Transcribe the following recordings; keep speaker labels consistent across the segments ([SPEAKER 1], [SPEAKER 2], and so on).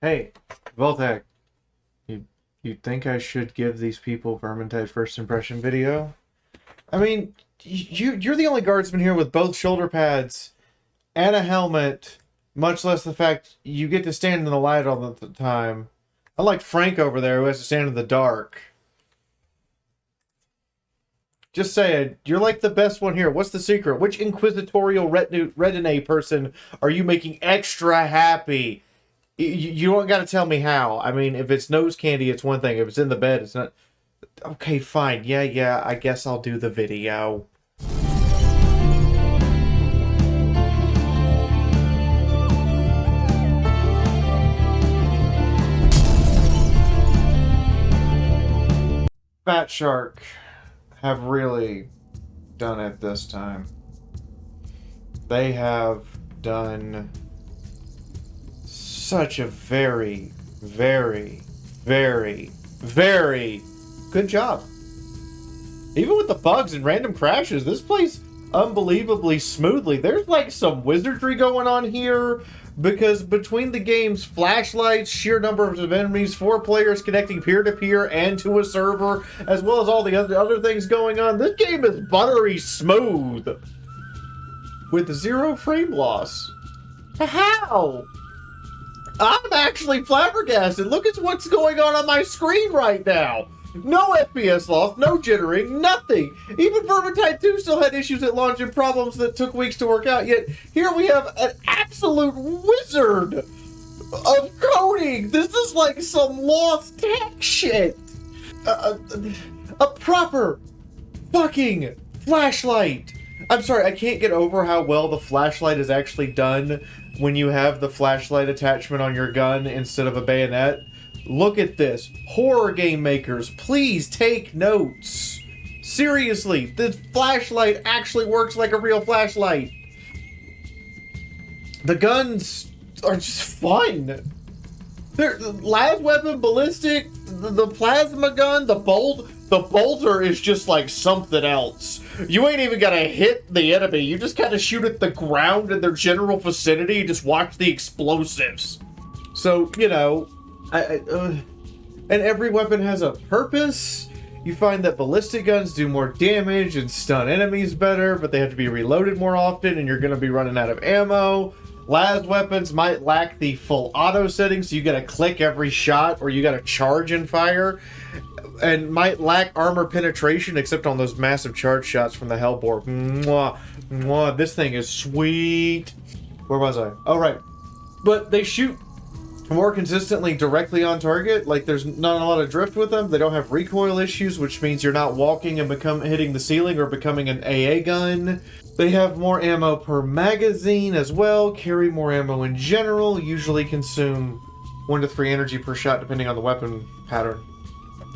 [SPEAKER 1] Hey, Voltec, you think I should give these people vermintide first impression video? I mean, you're the only guardsman here with both shoulder pads and a helmet, much less the fact you get to stand in the light all the time. Unlike Frank over there who has to stand in the dark. Just saying, you're like the best one here. What's the secret? Which inquisitorial retinue person are you making extra happy? You don't gotta tell me how. I mean, if it's nose candy, it's one thing. If it's in the bed, it's not. Okay, fine. Yeah, I guess I'll do the video. Fatshark have really done it this time. They have done such a very good job. Even with the bugs and random crashes, this plays unbelievably smoothly. There's like some wizardry going on here because between the game's flashlights, sheer numbers of enemies, 4 players connecting peer-to-peer and to a server, as well as all the other things going on, this game is buttery smooth with 0 frame loss. How? I'm actually flabbergasted. Look at what's going on my screen right now. No FPS loss, no jittering, nothing. Even Vermintide 2 still had issues at launch and problems that took weeks to work out, yet here we have an absolute wizard of coding. This is like some lost tech shit. A proper fucking flashlight. I'm sorry, I can't get over how well the flashlight is actually done when you have the flashlight attachment on your gun instead of a bayonet. Look at this. Horror game makers, please take notes. Seriously, this flashlight actually works like a real flashlight. The guns are just fun. They're las weapon, ballistic, the plasma gun, the bolter is just like something else. You ain't even gotta hit the enemy. You just kind of shoot at the ground in their general vicinity and just watch the explosives. So, you know, and every weapon has a purpose. You find that ballistic guns do more damage and stun enemies better, but they have to be reloaded more often and you're going to be running out of ammo. Las weapons might lack the full auto setting, so you gotta click every shot or you gotta charge and fire, and might lack armor penetration except on those massive charge shots from the Hellbore. Mwah, mwah. This thing is sweet. Where was I? Oh, right. But they shoot more consistently directly on target. Like, there's not a lot of drift with them. They don't have recoil issues, which means you're not walking and hitting the ceiling or becoming an AA gun. They have more ammo per magazine as well, carry more ammo in general, usually consume 1 to 3 energy per shot depending on the weapon pattern.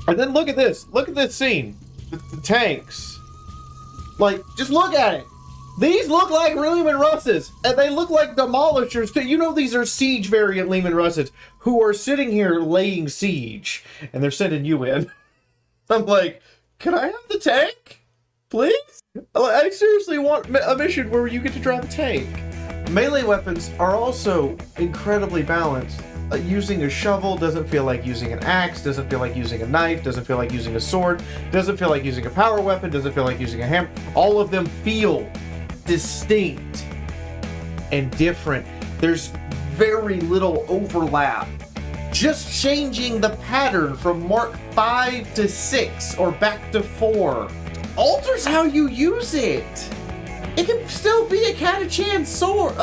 [SPEAKER 1] And then look at this scene. The tanks. Like, just look at it. These look like Lehman Russes, and they look like demolishers too. You know, these are siege variant Lehman Russes who are sitting here laying siege, and they're sending you in. I'm like, can I have the tank? Please? I seriously want a mission where you get to drive a tank. Melee weapons are also incredibly balanced. Using a shovel doesn't feel like using an axe, doesn't feel like using a knife, doesn't feel like using a sword, doesn't feel like using a power weapon, doesn't feel like using a hammer. All of them feel distinct and different. There's very little overlap. Just changing the pattern from Mark 5 to 6 or back to 4 alters how you use it. It can still be a Catachan sword,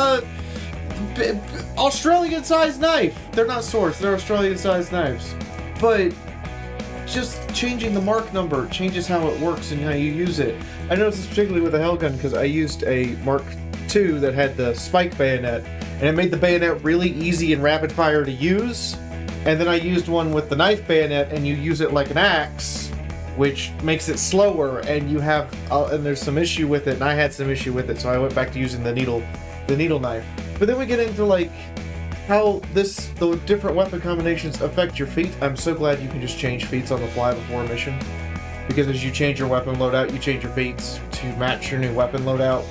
[SPEAKER 1] Australian-sized knife. They're not swords, they're Australian-sized knives. But just changing the mark number changes how it works and how you use it. I noticed this particularly with the Hellgun because I used a Mark II that had the spike bayonet, and it made the bayonet really easy and rapid fire to use. And then I used one with the knife bayonet, and you use it like an axe, which makes it slower, and you have and there's some issue with it, and I had some issue with it, so I went back to using the needle knife. But then we get into like how the different weapon combinations affect your feat. I'm so glad you can just change feats on the fly before a mission, because as you change your weapon loadout, you change your feats to match your new weapon loadout.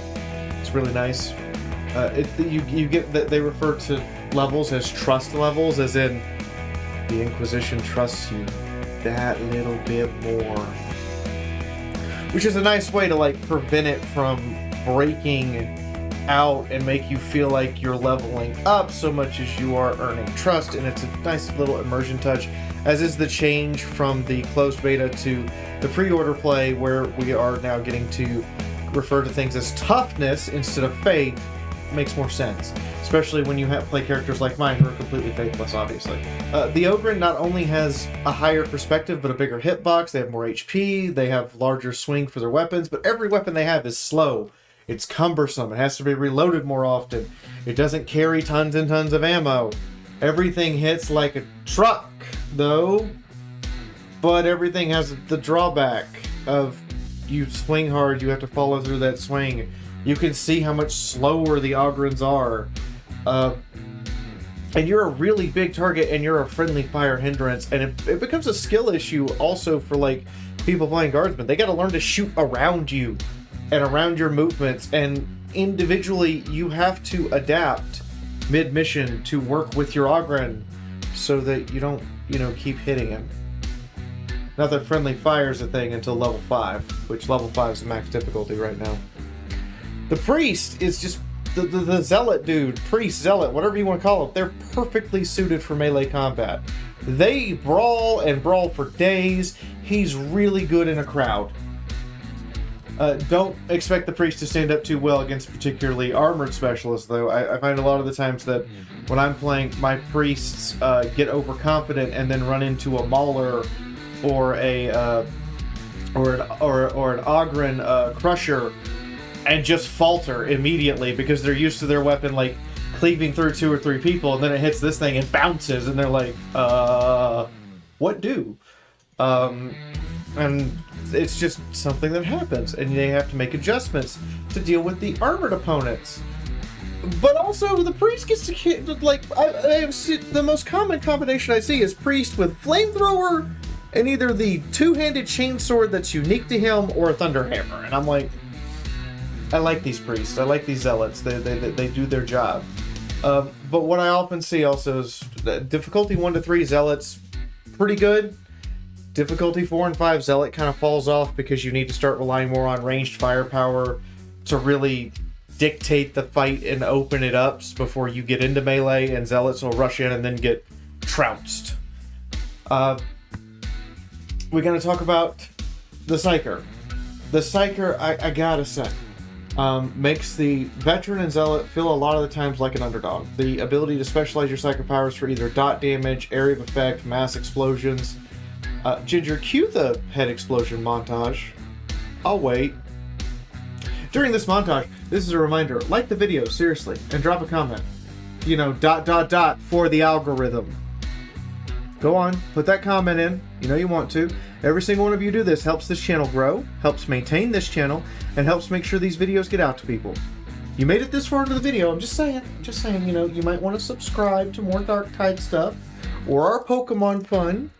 [SPEAKER 1] It's really nice. You get that they refer to levels as trust levels, as in the Inquisition trusts you that little bit more. Which is a nice way to like prevent it from breaking out and make you feel like you're leveling up so much as you are earning trust, and it's a nice little immersion touch, as is the change from the closed beta to the pre-order play, where we are now getting to refer to things as toughness instead of faith. Makes more sense, especially when you play characters like mine who are completely faithless, obviously. The Ogre not only has a higher perspective, but a bigger hitbox. They have more HP, they have larger swing for their weapons, but every weapon they have is slow. It's cumbersome. It has to be reloaded more often. It doesn't carry tons and tons of ammo. Everything hits like a truck, though. But everything has the drawback of you swing hard, you have to follow through that swing. You can see how much slower the Ogrins are. And you're a really big target, and you're a friendly fire hindrance. And it becomes a skill issue also for like people playing guardsmen. They got to learn to shoot around you and around your movements, and individually you have to adapt mid-mission to work with your Ogren so that you don't, keep hitting him. Not that friendly fire is a thing until level 5, which level 5 is the max difficulty right now. The priest is just the zealot dude, priest, zealot, whatever you want to call them. They're perfectly suited for melee combat. They brawl and brawl for days. He's really good in a crowd. Don't expect the priest to stand up too well against particularly armored specialists, though. I find a lot of the times that when I'm playing, my priests get overconfident and then run into a mauler or an Ogren crusher and just falter immediately because they're used to their weapon like cleaving through 2 or 3 people, and then it hits this thing and bounces, and they're like, what do? And it's just something that happens, and they have to make adjustments to deal with the armored opponents. But also, the priest gets to, like, the most common combination I see is priest with flamethrower and either the 2-handed chainsword that's unique to him or a thunderhammer. And I'm like, I like these priests. I like these zealots. They do their job. But what I often see also is difficulty 1 to 3 zealots, pretty good. Difficulty 4 and 5 zealot kind of falls off because you need to start relying more on ranged firepower to really dictate the fight and open it up before you get into melee, and zealots will rush in and then get trounced. We're going to talk about the Psyker. The Psyker, I gotta say, makes the veteran and zealot feel a lot of the times like an underdog. The ability to specialize your Psyker powers for either dot damage, area of effect, mass explosions. Ginger, cue the head explosion montage. I'll wait. During this montage, this is a reminder, like the video, seriously, and drop a comment. For the algorithm. Go on, put that comment in. You want to. Every single one of you do this. Helps this channel grow, helps maintain this channel, and helps make sure these videos get out to people. You made it this far into the video, I'm just saying, you might want to subscribe to more Darktide stuff, or our Pokemon fun.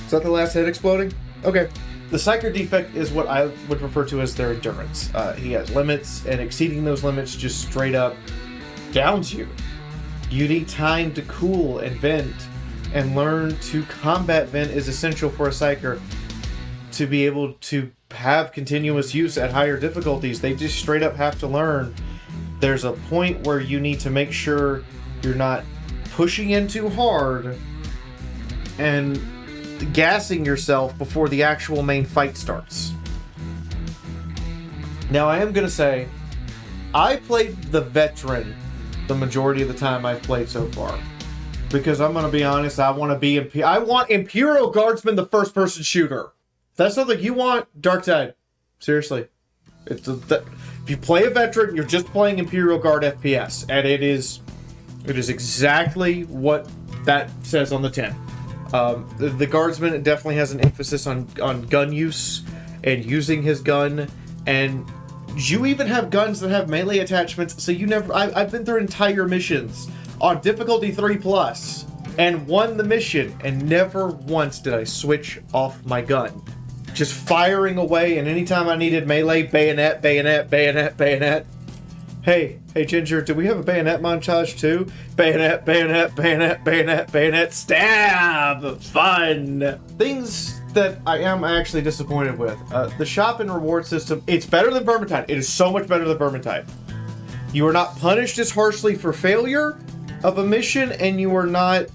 [SPEAKER 1] Is that the last head exploding? Okay. The Psyker defect is what I would refer to as their endurance. He has limits, and exceeding those limits just straight up downs you. You need time to cool and vent, and learn to combat vent is essential for a Psyker to be able to have continuous use at higher difficulties. They just straight up have to learn there's a point where you need to make sure you're not pushing in too hard and gassing yourself before the actual main fight starts. Now, I am going to say, I played the veteran the majority of the time I've played so far. Because I'm going to be honest, I want Imperial Guardsman, the first-person shooter. If that's something you want, Darktide. Seriously. If you play a veteran, you're just playing Imperial Guard FPS. And it is exactly what that says on the tin. The Guardsman definitely has an emphasis on gun use and using his gun, and you even have guns that have melee attachments, so I've been through entire missions on difficulty 3+ and won the mission, and never once did I switch off my gun. Just firing away, and anytime I needed melee, bayonet, bayonet, bayonet, bayonet. Hey, Ginger, do we have a bayonet montage too? Bayonet, bayonet, bayonet, bayonet, bayonet, stab! Fun! Things that I am actually disappointed with. The shop and reward system, it's better than vermintide. It is so much better than vermintide. You are not punished as harshly for failure of a mission, and you are not,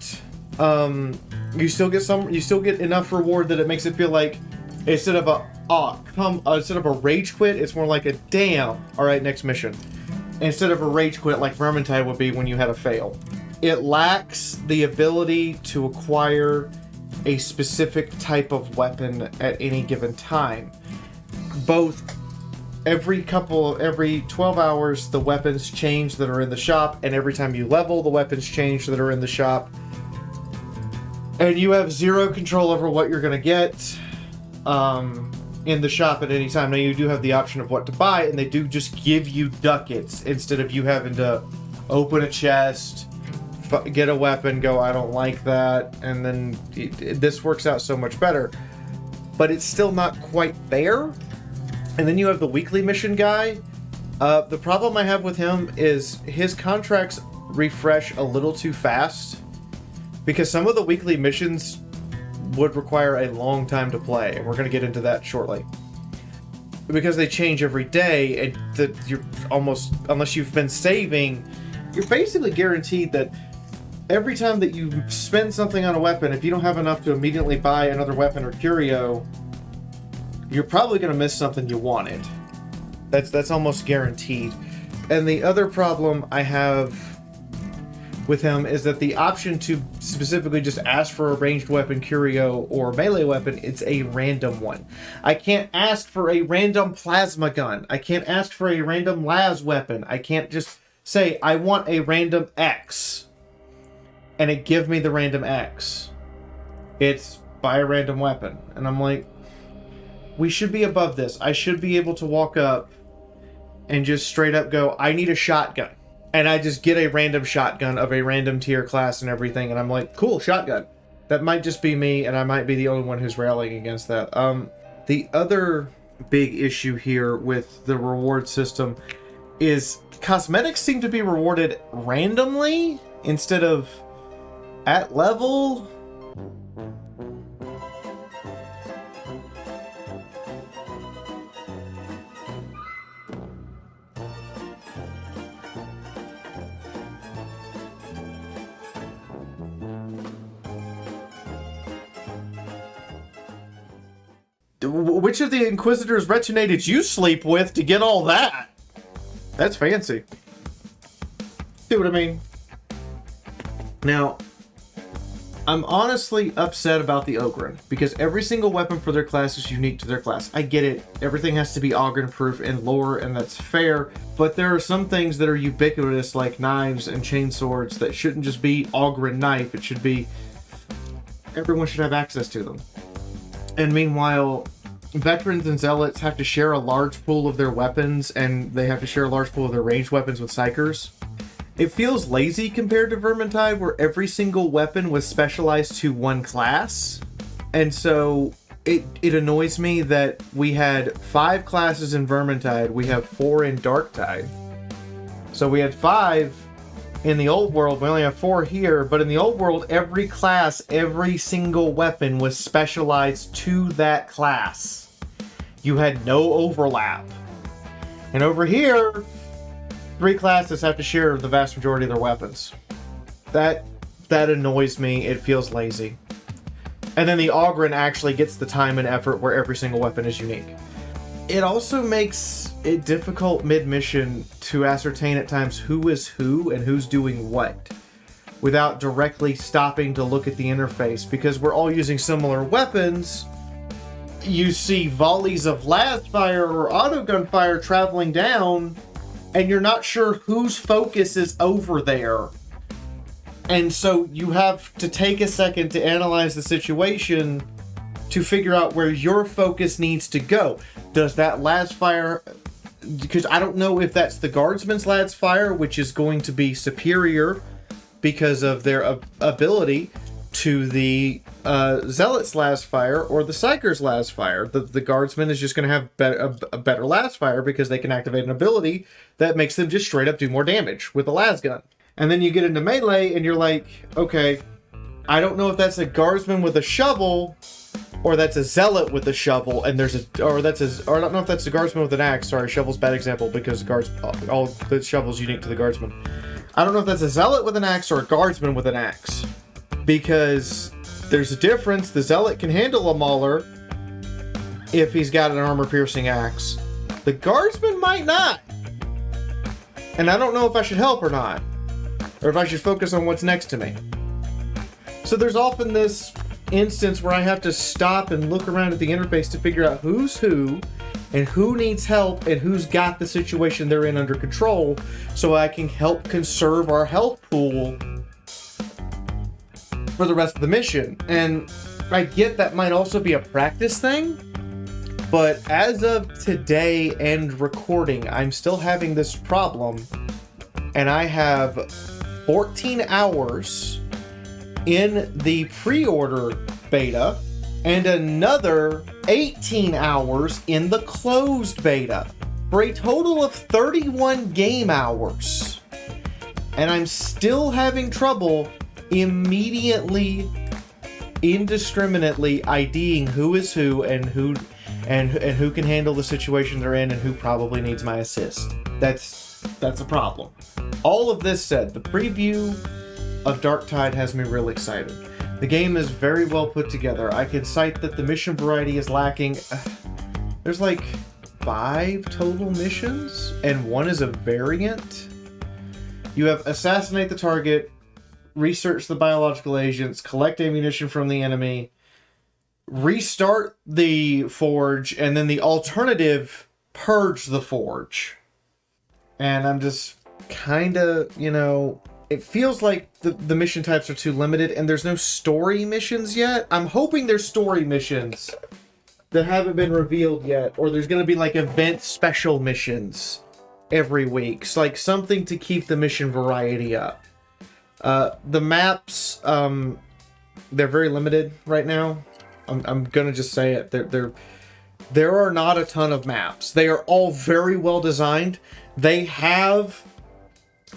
[SPEAKER 1] you still get enough reward that it makes it feel like, instead of a rage quit, it's more like a damn, alright, next mission. Instead of a rage quit like vermintide would be when you had a fail. It lacks the ability to acquire a specific type of weapon at any given time. Both every 12 hours the weapons change that are in the shop, and every time you level the weapons change that are in the shop. And you have zero control over what you're gonna get in the shop at any time. Now you do have the option of what to buy, and they do just give you ducats instead of you having to open a chest, get a weapon, go, I don't like that, and then this works out so much better. But it's still not quite there. And then you have the weekly mission guy. The problem I have with him is his contracts refresh a little too fast, because some of the weekly missions would require a long time to play, and we're going to get into that shortly. Because they change every day, and you're almost, unless you've been saving, you're basically guaranteed that every time that you spend something on a weapon, if you don't have enough to immediately buy another weapon or curio, you're probably going to miss something you wanted. That's almost guaranteed. And the other problem I have with him is that the option to specifically just ask for a ranged weapon, curio, or melee weapon, it's a random one. I can't ask for a random plasma gun. I can't ask for a random las weapon. I can't just say, I want a random X, and it give me the random X. It's buy a random weapon. And I'm like, we should be above this. I should be able to walk up and just straight up go, I need a shotgun. And I just get a random shotgun of a random tier class and everything, and I'm like, cool, shotgun. That might just be me, and I might be the only one who's rallying against that. The other big issue here with the reward system is cosmetics seem to be rewarded randomly instead of at level. Which of the Inquisitor's retinue did you sleep with to get all that? That's fancy. See what I mean? Now, I'm honestly upset about the Ogryn, because every single weapon for their class is unique to their class. I get it. Everything has to be Ogryn proof and lore, and that's fair. But there are some things that are ubiquitous, like knives and chainswords, that shouldn't just be Ogryn knife. It should be... everyone should have access to them. And meanwhile, veterans and zealots have to share a large pool of their weapons, and they have to share a large pool of their ranged weapons with psychers. It feels lazy compared to Vermintide, where every single weapon was specialized to one class. And so it annoys me that we had 5 classes in Vermintide, we have 4 in Darktide. So we had 5 in the old world, we only have 4 here, but in the old world, every class, every single weapon was specialized to that class. You had no overlap. And over here, 3 classes have to share the vast majority of their weapons. That annoys me. It feels lazy. And then the Ogryn actually gets the time and effort where every single weapon is unique. It also makes it difficult mid-mission to ascertain at times who is who and who's doing what, without directly stopping to look at the interface, because we're all using similar weapons. You see volleys of las fire or auto gunfire traveling down, and you're not sure whose focus is over there. And so you have to take a second to analyze the situation to figure out where your focus needs to go. Does that las fire... because I don't know if that's the guardsman's las fire, which is going to be superior because of their ability to the Zealot's last fire or the Psyker's last fire. The Guardsman is just going to have a better last fire because they can activate an ability that makes them just straight up do more damage with a las gun. And then you get into melee and you're like, okay, I don't know if that's a Guardsman with a shovel or that's a Zealot with a shovel, and I don't know if that's a Guardsman with an axe. Sorry, shovel's a bad example because all the shovel's unique to the Guardsman. I don't know if that's a Zealot with an axe or a Guardsman with an axe, because there's a difference. The Zealot can handle a Mauler if he's got an armor-piercing axe. The Guardsman might not. And I don't know if I should help or not, or if I should focus on what's next to me. So there's often this instance where I have to stop and look around at the interface to figure out who's who and who needs help and who's got the situation they're in under control, so I can help conserve our health pool for the rest of the mission. And I get that might also be a practice thing, but as of today and recording, I'm still having this problem, and I have 14 hours in the pre-order beta and another 18 hours in the closed beta for a total of 31 game hours. And I'm still having trouble immediately, indiscriminately IDing who is who and who can handle the situation they're in and who probably needs my assist. That's a problem. All of this said, the preview of Darktide has me real excited. The game is very well put together. I can cite that the mission variety is lacking. There's like 5 total missions, and 1 is a variant. You have assassinate the target, research the biological agents, collect ammunition from the enemy, restart the forge, and then the alternative, purge the forge. And I'm just kind of, it feels like the mission types are too limited, and there's no story missions yet. I'm hoping there's story missions that haven't been revealed yet, or there's going to be like event special missions every week. So like something to keep the mission variety up. The maps, they're very limited right now. I'm going to just say it. There are not a ton of maps. They are all very well designed. They have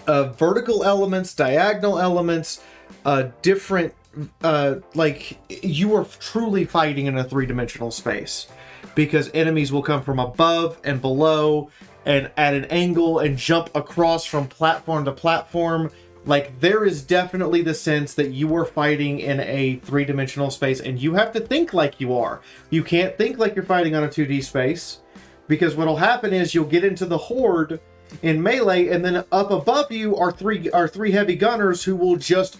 [SPEAKER 1] vertical elements, diagonal elements, different, like you are truly fighting in a 3-dimensional space because enemies will come from above and below and at an angle and jump across from platform to platform. Like there is definitely the sense that you are fighting in a 3-dimensional space, and you have to think like you are. You can't think like you're fighting on a 2D space, because what'll happen is you'll get into the horde in melee, and then up above you are three heavy gunners who will just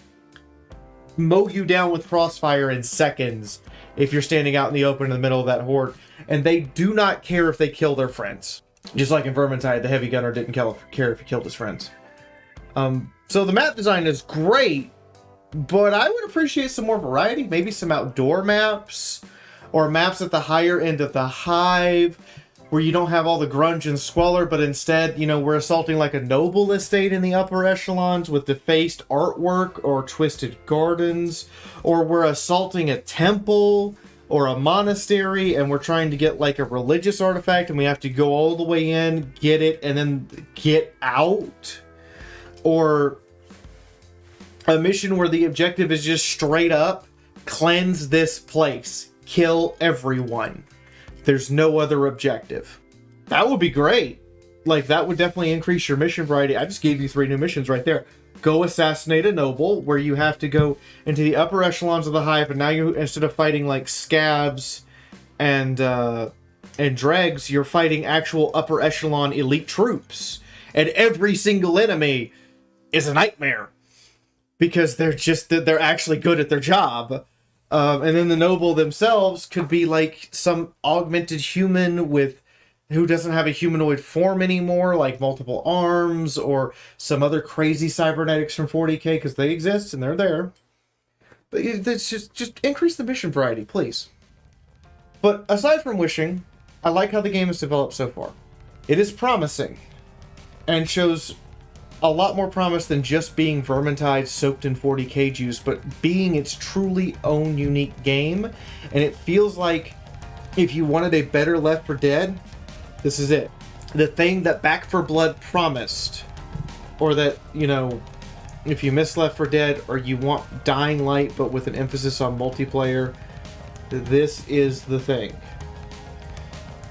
[SPEAKER 1] mow you down with crossfire in seconds if you're standing out in the open in the middle of that horde. And they do not care if they kill their friends. Just like in Vermintide, the heavy gunner didn't care if he killed his friends. So the map design is great, but I would appreciate some more variety. Maybe some outdoor maps, or maps at the higher end of the hive, where you don't have all the grunge and squalor, but instead, we're assaulting like a noble estate in the upper echelons with defaced artwork or twisted gardens, or we're assaulting a temple or a monastery and we're trying to get like a religious artifact and we have to go all the way in, get it, and then get out. Or a mission where the objective is just straight up cleanse this place, kill everyone. There's no other objective. That would be great. Like, that would definitely increase your mission variety. I just gave you 3 new missions right there. Go assassinate a noble, where you have to go into the upper echelons of the hive, and now you, instead of fighting like scabs and dregs, you're fighting actual upper echelon elite troops. And every single enemy is a nightmare, because they're actually good at their job. And then the noble themselves could be like some augmented human who doesn't have a humanoid form anymore, like multiple arms, or some other crazy cybernetics from 40k, because they exist and they're there. But it's just increase the mission variety, please. But aside from wishing, I like how the game is developed so far. It is promising and shows a lot more promise than just being vermintide soaked in 40k juice, but being its truly own unique game. And it feels like if you wanted a better Left 4 Dead, this is it. The thing that Back 4 Blood promised, or that, you know, if you miss Left 4 Dead or you want Dying Light but with an emphasis on multiplayer, this is the thing.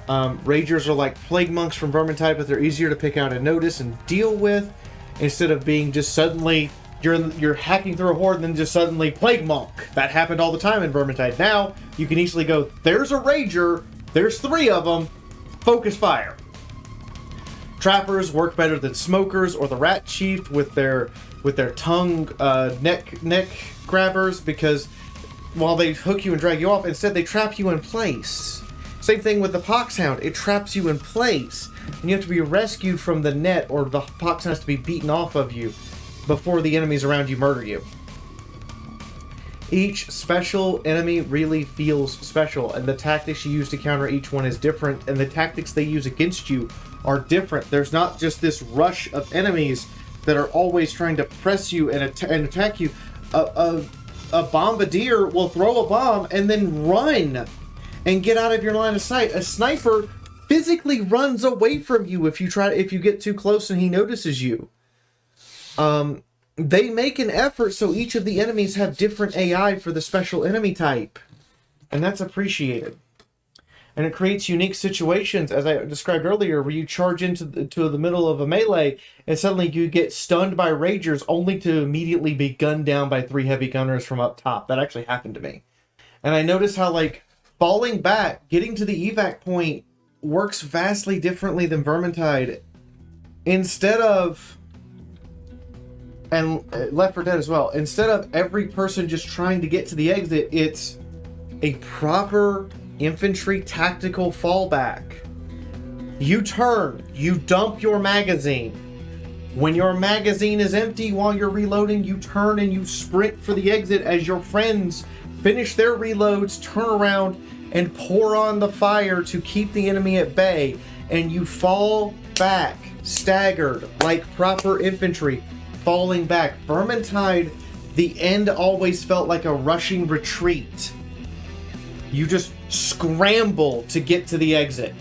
[SPEAKER 1] Ragers are like plague monks from Vermintide, but they're easier to pick out and notice and deal with, instead of being just suddenly you're hacking through a horde and then just suddenly plague monk. That happened all the time in Vermintide. Now you can easily go, there's a rager, there's 3 of them, focus fire. Trappers work better than smokers or the rat chief with their tongue neck grabbers, because while they hook you and drag you off, instead they trap you in place. Same thing with the Poxhound. It traps you in place, and you have to be rescued from the net, or the Poxhound has to be beaten off of you before the enemies around you murder you. Each special enemy really feels special, and the tactics you use to counter each one is different, and the tactics they use against you are different. There's not just this rush of enemies that are always trying to press you and attack you. A bombardier will throw a bomb and then run and get out of your line of sight. A sniper physically runs away from you if you get too close and he notices you. They make an effort so each of the enemies have different AI for the special enemy type, and that's appreciated. And it creates unique situations, as I described earlier, where you charge into the middle of a melee, and suddenly you get stunned by ragers, only to immediately be gunned down by 3 heavy gunners from up top. That actually happened to me. And I noticed how, like, falling back, getting to the evac point, works vastly differently than Vermintide. Instead of... and Left 4 Dead as well. Instead of every person just trying to get to the exit, it's a proper infantry tactical fallback. You turn, you dump your magazine. When your magazine is empty while you're reloading, you turn and you sprint for the exit as your friends finish their reloads, turn around, and pour on the fire to keep the enemy at bay. And you fall back, staggered, like proper infantry, falling back. Vermintide, the end always felt like a rushing retreat. You just scramble to get to the exit.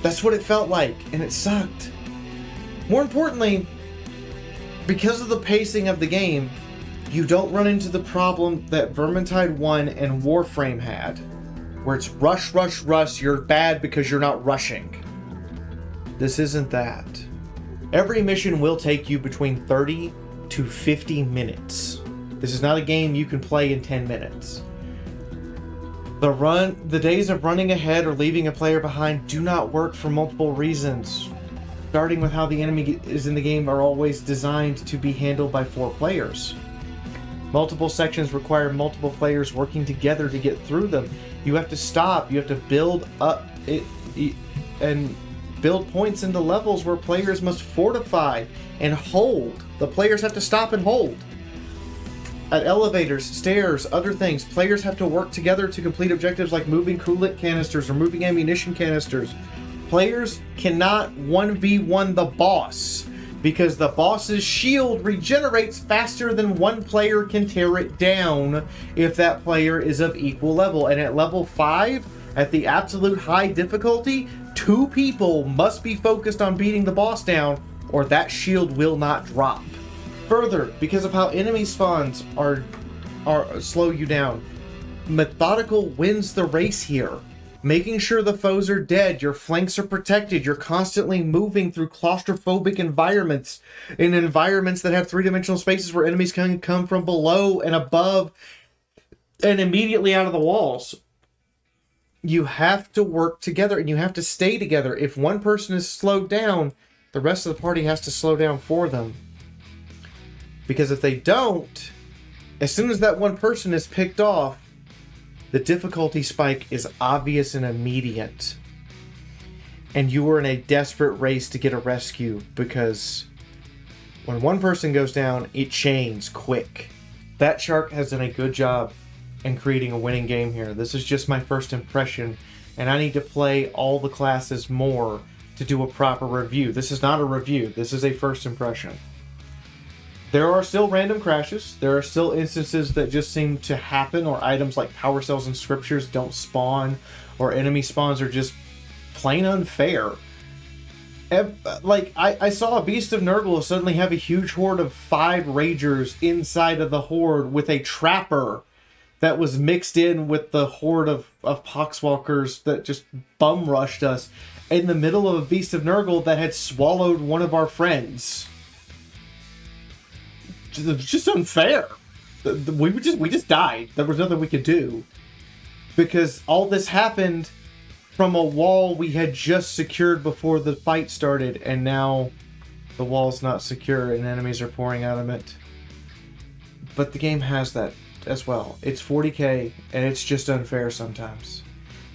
[SPEAKER 1] That's what it felt like, and it sucked. More importantly, because of the pacing of the game, you don't run into the problem that Vermintide 1 and Warframe had, where it's rush, rush, rush, you're bad because you're not rushing. This isn't that. Every mission will take you between 30 to 50 minutes. This is not a game you can play in 10 minutes. The days of running ahead or leaving a player behind do not work for multiple reasons. Starting with how the enemy is in the game are always designed to be handled by 4 players. Multiple sections require multiple players working together to get through them. You have to stop, you have to build up and build points into levels where players must fortify and hold. The players have to stop and hold. At elevators, stairs, other things, players have to work together to complete objectives like moving coolant canisters or moving ammunition canisters. Players cannot 1v1 the boss, because the boss's shield regenerates faster than one player can tear it down if that player is of equal level. And at level 5, at the absolute high difficulty, 2 people must be focused on beating the boss down, or that shield will not drop. Further, because of how enemy spawns are slow you down, methodical wins the race here. Making sure the foes are dead, your flanks are protected, you're constantly moving through claustrophobic environments, in environments that have 3-dimensional spaces where enemies can come from below and above and immediately out of the walls. You have to work together and you have to stay together. If one person is slowed down, the rest of the party has to slow down for them. Because if they don't, as soon as that one person is picked off, the difficulty spike is obvious and immediate. And you are in a desperate race to get a rescue, because when one person goes down, it chains quick. Fatshark has done a good job in creating a winning game here. This is just my first impression, and I need to play all the classes more to do a proper review. This is not a review, this is a first impression. There are still random crashes. There are still instances that just seem to happen, or items like power cells and scriptures don't spawn, or enemy spawns are just plain unfair. Like, I saw a Beast of Nurgle suddenly have a huge horde of 5 Ragers inside of the horde with a trapper that was mixed in with the horde of Poxwalkers that just bum rushed us in the middle of a Beast of Nurgle that had swallowed one of our friends. Just unfair. We just died. There was nothing we could do. Because all this happened from a wall we had just secured before the fight started, and now the wall's not secure and enemies are pouring out of it. But the game has that as well. It's 40k, and it's just unfair sometimes.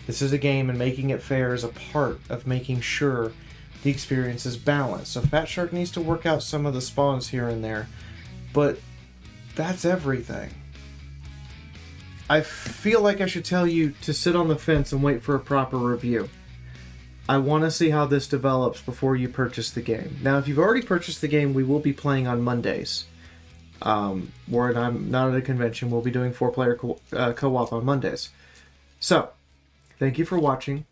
[SPEAKER 1] This is a game, and making it fair is a part of making sure the experience is balanced. So Fatshark needs to work out some of the spawns here and there, but that's everything. I feel like I should tell you to sit on the fence and wait for a proper review. I want to see how this develops before you purchase the game. Now, if you've already purchased the game, we will be playing on Mondays. Where I'm not at a convention, we'll be doing 4-player co-op on Mondays. So, thank you for watching.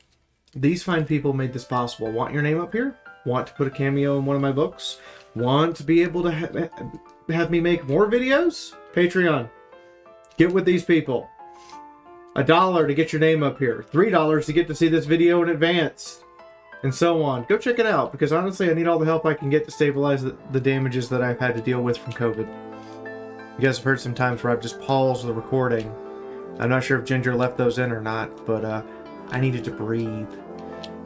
[SPEAKER 1] These fine people made this possible. Want your name up here? Want to put a cameo in one of my books? Want to be able to have me make more videos? Patreon. Get with these people. $1 to get your name up here. $3 to get to see this video in advance. And so on. Go check it out, because honestly I need all the help I can get to stabilize the damages that I've had to deal with from COVID. You guys have heard some times where I've just paused the recording. I'm not sure if Ginger left those in or not, but I needed to breathe.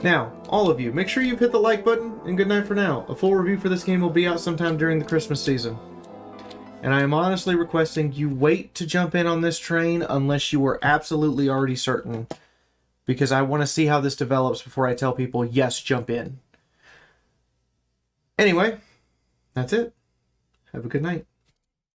[SPEAKER 1] Now, all of you, make sure you've hit the like button, and good night for now. A full review for this game will be out sometime during the Christmas season. And I am honestly requesting you wait to jump in on this train unless you are absolutely already certain. Because I want to see how this develops before I tell people, yes, jump in. Anyway, that's it. Have a good night.